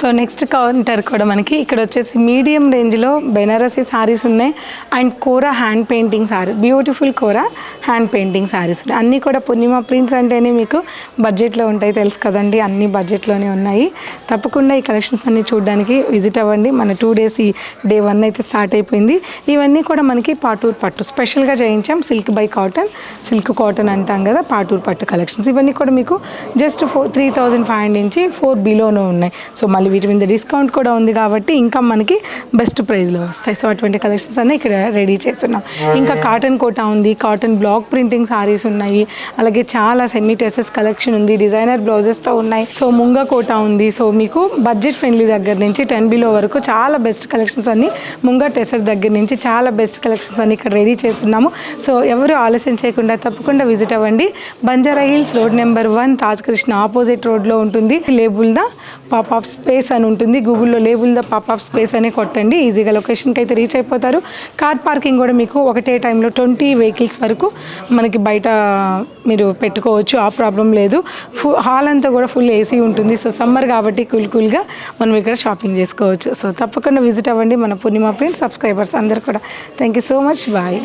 So next counter కూడా మనకి ఇక్కడ వచ్చేసి మీడియం రేంజ్లో బెనారసీ శారీస్ ఉన్నాయి and Kora hand painting sari, beautiful Kora hand painting saris ఉన్నాయి. అన్నీ కూడా పూర్ణిమ ప్రింట్స్ అంటేనే మీకు బడ్జెట్లో ఉంటాయి, తెలుసు కదండి, అన్ని బడ్జెట్లోనే ఉన్నాయి. తప్పకుండా ఈ కలెక్షన్స్ అన్నీ చూడడానికి విజిట్ అవ్వండి. మన 2 days ఈ Day 1 అయితే స్టార్ట్ అయిపోయింది. ఇవన్నీ కూడా మనకి పాటూర్ పట్టు స్పెషల్గా చేయించాం, silk by cotton, silk cotton అంటాం కదా, పాటూర్ పట్టు కలెక్షన్స్. ఇవన్నీ కూడా మీకు జస్ట్ 3,500 నుంచి 4 below ఉన్నాయి. సో మళ్ళీ వీటి మీద డిస్కౌంట్ కూడా ఉంది కాబట్టి ఇంకా మనకి బెస్ట్ ప్రైస్లో వస్తాయి. సో అటువంటి కలెక్షన్స్ అన్నీ ఇక్కడ రెడీ చేస్తున్నాం. ఇంకా కాటన్ కోటా ఉంది, కాటన్ బ్లాక్ ప్రింటింగ్ సారీస్ ఉన్నాయి, అలాగే చాలా సెమీ టెసెస్ కలెక్షన్ ఉంది, డిజైనర్ బ్లౌజెస్తో ఉన్నాయి. సో ముంగ కోటా ఉంది. సో మీకు బడ్జెట్ ఫ్రెండ్లీ దగ్గర నుంచి 10 below వరకు చాలా బెస్ట్ కలెక్షన్స్ అన్ని ముంగ టెసర్ దగ్గర నుంచి చాలా బెస్ట్ కలెక్షన్స్ అన్ని ఇక్కడ రెడీ చేస్తున్నాము. సో ఎవరు ఆలస్యం చేయకుండా తప్పకుండా విజిట్ అవ్వండి. Banjara hills road number 1 Taj Krishna opposite రోడ్లో ఉంటుంది. లేబుల్ ద పాపప్ స్పేస్ అని ఉంటుంది, గూగుల్లో లేబుల్ ద పాపప్ స్పేస్ అని కొట్టండి, ఈజీగా లొకేషన్కి అయితే రీచ్ అయిపోతారు. కార్ పార్కింగ్ కూడా మీకు ఒకటే టైంలో 20 vehicles వరకు మనకి బయట మీరు పెట్టుకోవచ్చు, ఆ ప్రాబ్లం లేదు. హాల్ అంతా కూడా ఫుల్ AC ఉంటుంది. సో సమ్మర్ కాబట్టి కూల్గా మనం ఇక్కడ షాపింగ్ చేసుకోవచ్చు. సో తప్పకుండా విజిట్ అవ్వండి మన పూర్ణిమ ప్రింట్ సబ్స్క్రైబర్స్ అందరు కూడా. Thank you so much, bye.